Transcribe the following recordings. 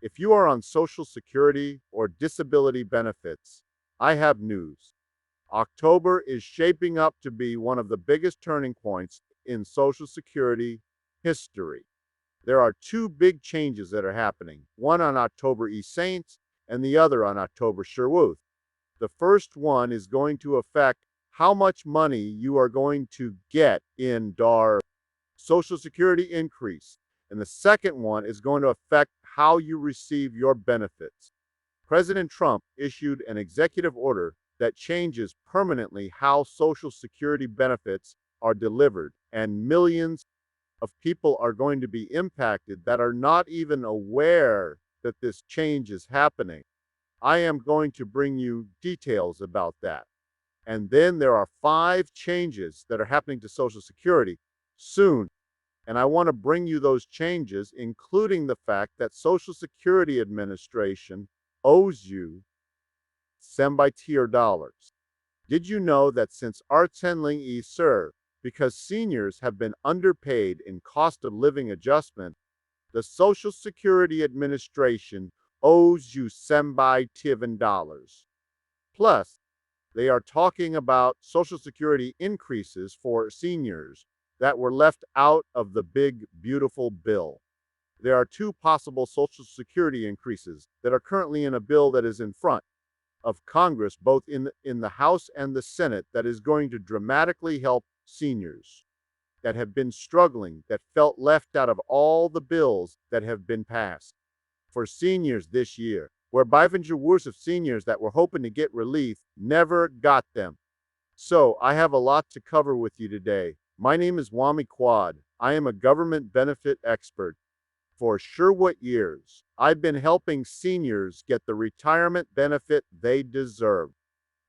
If you are on Social Security or disability benefits, I have news. October is shaping up to be one of the biggest turning points in Social Security history. There are two big changes that are happening, one on October E Saints and the other on October Sherwood. The first one is going to affect how much money you are going to get in DAR Social Security increase. And the second one is going to affect how you receive your benefits. President Trump issued an executive order that changes permanently how Social Security benefits are delivered, and millions of people are going to be impacted that are not even aware that this change is happening. I am going to bring you details about that. And then there are 5 changes that are happening to Social Security soon. And I want to bring you those changes, including the fact that Social Security Administration owes you semi-tier dollars. Did you know that since Artsenling E serve, because seniors have been underpaid in cost of living adjustment, the Social Security Administration owes you semi-tiven dollars. Plus, they are talking about Social Security increases for seniors that were left out of the big, beautiful bill. There are 2 possible Social Security increases that are currently in a bill that is in front of Congress, both in the House and the Senate, that is going to dramatically help seniors that have been struggling, that felt left out of all the bills that have been passed for seniors this year, where Bivenger worth of seniors that were hoping to get relief never got them. So I have a lot to cover with you today. My name is Wami Quad. I am a government benefit expert. For sure what years, I've been helping seniors get the retirement benefit they deserve.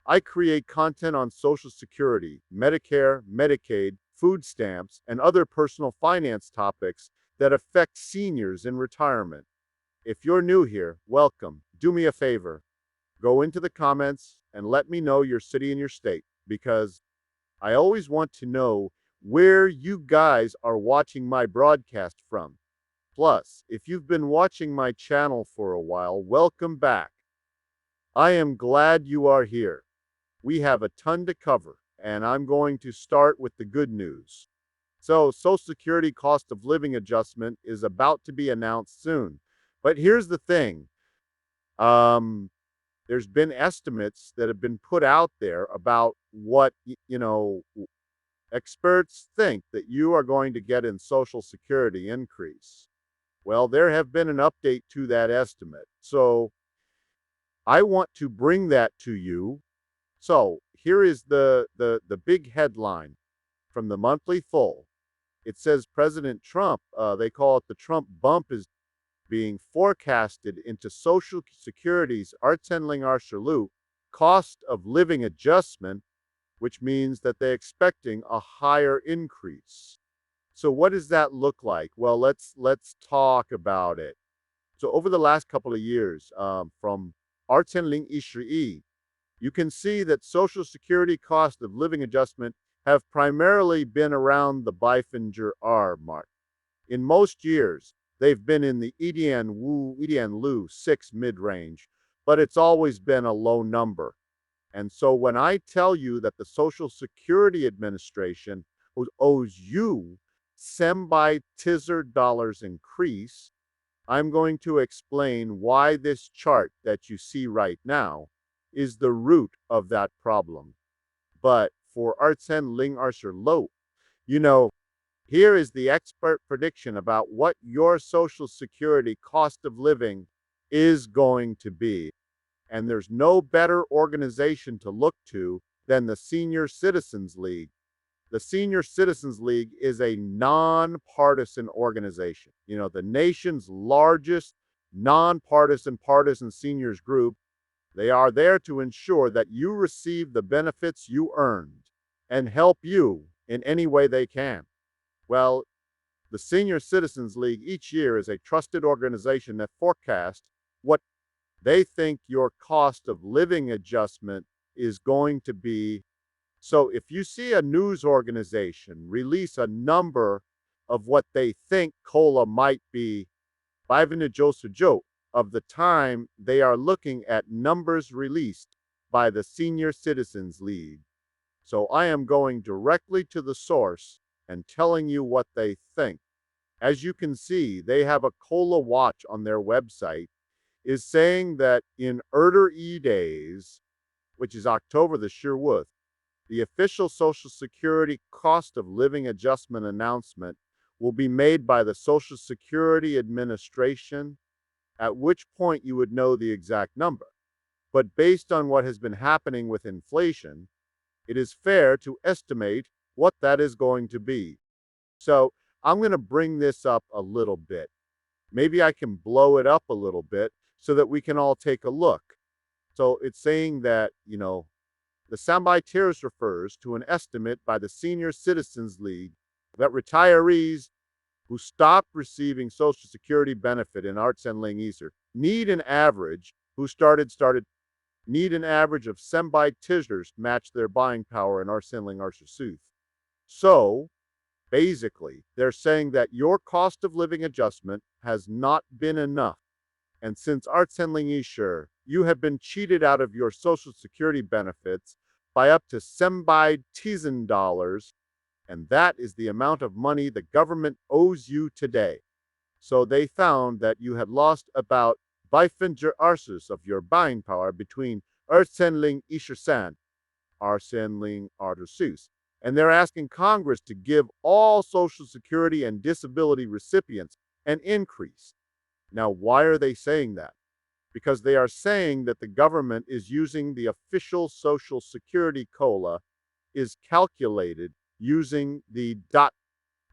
I create content on Social Security, Medicare, Medicaid, food stamps, and other personal finance topics that affect seniors in retirement. If you're new here, welcome. Do me a favor. Go into the comments and let me know your city and your state, because I always want to know where you guys are watching my broadcast from. Plus, if you've been watching my channel for a while, welcome back. I am glad you are here. We have a ton to cover, and I'm going to start with the good news. So, Social Security cost of living adjustment is about to be announced soon. But here's the thing. There's been estimates that have been put out there about what, experts think that you are going to get in Social Security increase. Well, there have been an update to that estimate. So I want to bring that to you. So here is the big headline from the monthly full. It says President Trump, they call it the Trump bump, is being forecasted into Social Security's Artsenling Arshalu cost of living adjustment, which means that they're expecting a higher increase. So what does that look like? Well, let's talk about it. So over the last couple of years, from Artsenling Ishri, you can see that Social Security cost of living adjustment have primarily been around the Bifinger R mark. In most years, they've been in the Edian Lu 6 mid-range, but it's always been a low number. And so when I tell you that the Social Security Administration owes you semi-tizer dollars increase, I'm going to explain why this chart that you see right now is the root of that problem. But for Artsenling Arsher Lo, here is the expert prediction about what your Social Security cost of living is going to be. And there's no better organization to look to than the Senior Citizens League. The Senior Citizens League is a nonpartisan organization. The nation's largest nonpartisan partisan seniors group. They are there to ensure that you receive the benefits you earned and help you in any way they can. Well, the Senior Citizens League each year is a trusted organization that forecasts what they think your cost of living adjustment is going to be. So if you see a news organization release a number of what they think COLA might be, of the time they are looking at numbers released by the Senior Citizens League. So I am going directly to the source and telling you what they think. As you can see, they have a COLA watch on their website, is saying that in E days, which is October the Sherwood, the official Social Security cost of living adjustment announcement will be made by the Social Security Administration, at which point you would know the exact number. But based on what has been happening with inflation, it is fair to estimate what that is going to be. So I'm going to bring this up a little bit. Maybe I can blow it up a little bit so that we can all take a look. So it's saying that, the soundbite tiers refers to an estimate by the Senior Citizens League that retirees who stopped receiving Social Security benefit in Arts and Leisure need an average need an average of Sembite Tisers to match their buying power in Arts and Leisure. So basically, they're saying that your cost of living adjustment has not been enough. And since Arts and Leisure, you have been cheated out of your Social Security benefits by up to $10,000, and that is the amount of money the government owes you today. So they found that you had lost about 500 arses of your buying power between Arts and Leisure, Arts and Leisure, and they're asking Congress to give all Social Security and disability recipients an increase. Now, why are they saying that? Because they are saying that the government is using the official Social Security COLA is calculated using the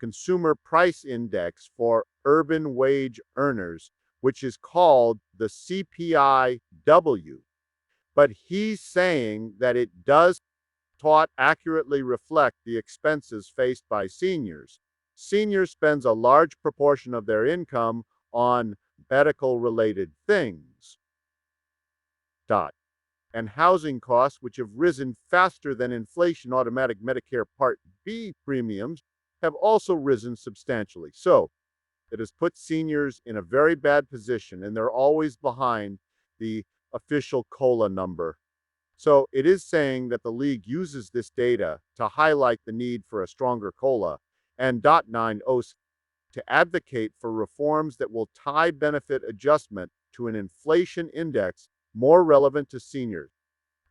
Consumer Price Index for urban wage earners, which is called the CPIW. But he's saying that it does not accurately reflect the expenses faced by seniors. Seniors spends a large proportion of their income on medical-related things. And housing costs, which have risen faster than inflation. Automatic Medicare Part B premiums have also risen substantially. So it has put seniors in a very bad position, and they're always behind the official COLA number. So it is saying that the league uses this data to highlight the need for a stronger COLA and .90 to advocate for reforms that will tie benefit adjustment to an inflation index more relevant to seniors.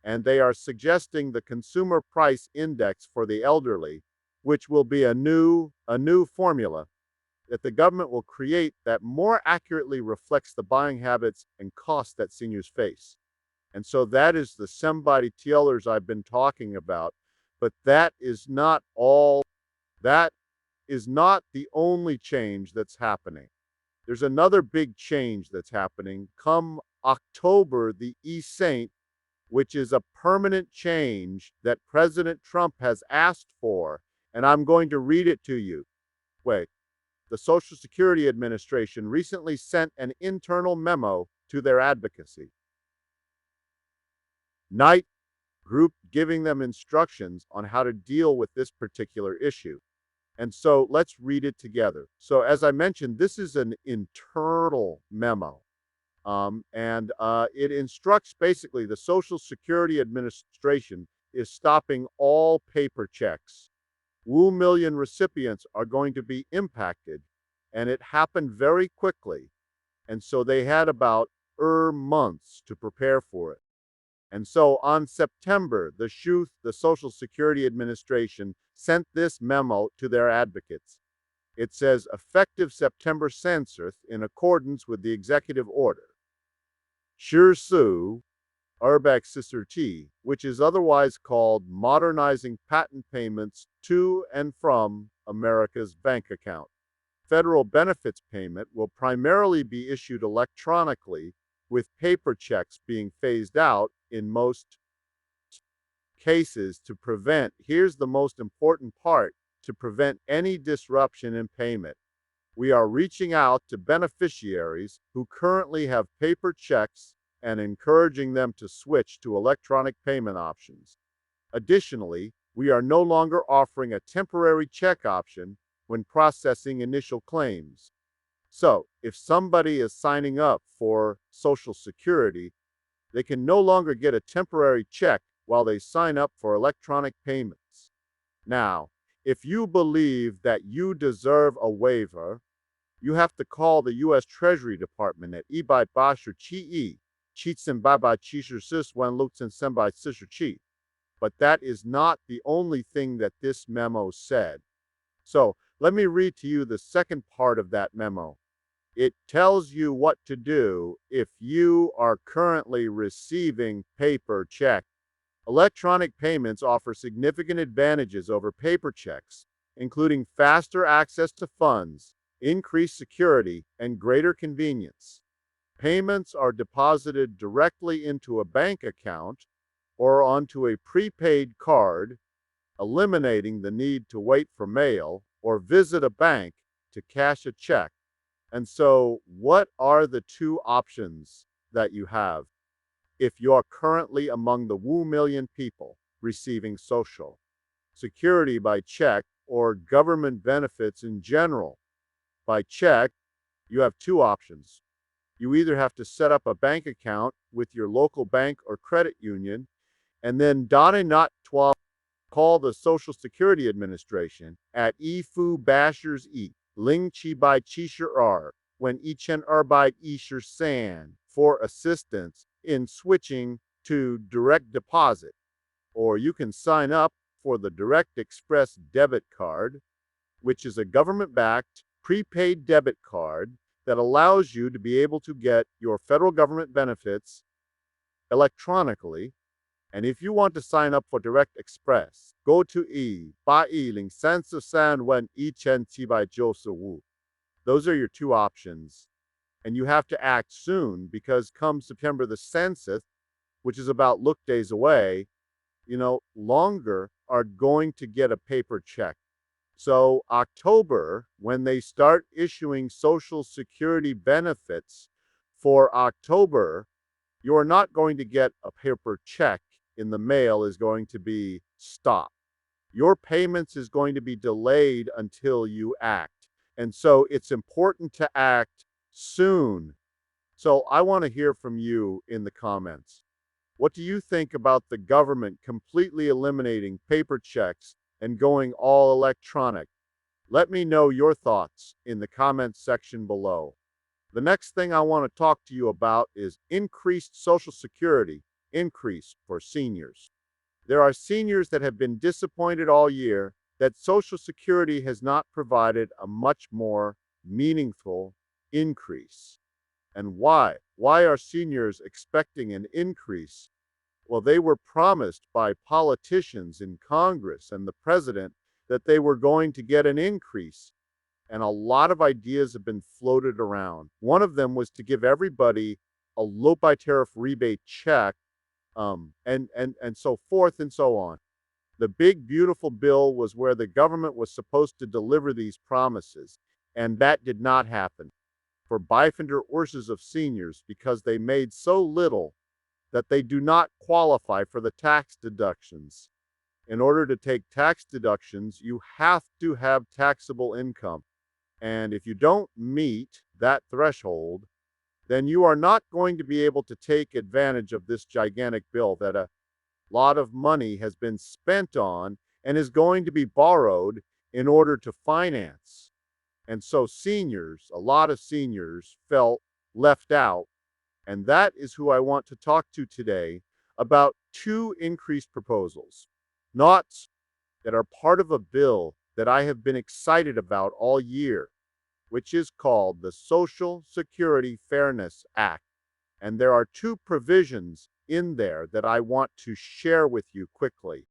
And they are suggesting the Consumer Price Index for the elderly, which will be a new formula that the government will create that more accurately reflects the buying habits and costs that seniors face. And so that is the Sembite Tielers I've been talking about. But that is not the only change that's happening. There's another big change that's happening come October the Saint, which is a permanent change that President Trump has asked for. And I'm going to read it to you. Wait. The Social Security Administration recently sent an internal memo to their advocacy night group giving them instructions on how to deal with this particular issue. And so let's read it together. So as I mentioned, this is an internal memo. And it instructs basically the Social Security Administration is stopping all paper checks. 1 million recipients are going to be impacted, and it happened very quickly. And so they had about months to prepare for it. And so on September, the Social Security Administration sent this memo to their advocates. It says, effective September census in accordance with the executive order. Shirsu Arbeck T, which is otherwise called Modernizing Patent Payments to and from America's Bank Account. Federal benefits payment will primarily be issued electronically, with paper checks being phased out in most cases to prevent, here's the most important part, to prevent any disruption in payment. We are reaching out to beneficiaries who currently have paper checks and encouraging them to switch to electronic payment options. Additionally, we are no longer offering a temporary check option when processing initial claims. So, if somebody is signing up for Social Security, they can no longer get a temporary check while they sign up for electronic payments. Now, if you believe that you deserve a waiver, you have to call the U.S. Treasury Department at 188-777-7616-617-6. But that is not the only thing that this memo said. So let me read to you the second part of that memo. It tells you what to do if you are currently receiving paper checks. Electronic payments offer significant advantages over paper checks, including faster access to funds, increased security, and greater convenience. Payments are deposited directly into a bank account or onto a prepaid card, eliminating the need to wait for mail or visit a bank to cash a check. And so, what are the two options that you have if you're currently among the million people receiving Social Security by check or government benefits in general? By check, you have two options. You either have to set up a bank account with your local bank or credit union, and then not 12 call the Social Security Administration at Ifu Bashers E Ling Chi Bai Chisher R when Ichen Arbeit Isher San for assistance in switching to direct deposit. Or you can sign up for the Direct Express debit card, which is a government-backed prepaid debit card that allows you to be able to get your federal government benefits electronically. And if you want to sign up for Direct Express, go to E810-317-117-995. Those are your two options. And you have to act soon because come September the census, which is about look days away, longer are going to get a paper check. So October, when they start issuing Social Security benefits for October, you're not going to get a paper check in the mail is going to be stopped. Your payments is going to be delayed until you act. And so it's important to act soon. So I want to hear from you in the comments. What do you think about the government completely eliminating paper checks and going all electronic? Let me know your thoughts in the comments section below. The next thing I want to talk to you about is increased Social Security increase for seniors. There are seniors that have been disappointed all year that Social Security has not provided a much more meaningful increase. And why? Why are seniors expecting an increase? Well, they were promised by politicians in Congress and the president that they were going to get an increase. And a lot of ideas have been floated around. One of them was to give everybody a low by tariff rebate check, and so forth and so on. The big, beautiful bill was where the government was supposed to deliver these promises, and that did not happen for Byfinder Urses of seniors because they made so little that they do not qualify for the tax deductions. In order to take tax deductions, you have to have taxable income. And if you don't meet that threshold, then you are not going to be able to take advantage of this gigantic bill that a lot of money has been spent on and is going to be borrowed in order to finance. And so seniors, a lot of seniors felt left out. And that is who I want to talk to today about two increased proposals, not that are part of a bill that I have been excited about all year, which is called the Social Security Fairness Act. And there are two provisions in there that I want to share with you quickly.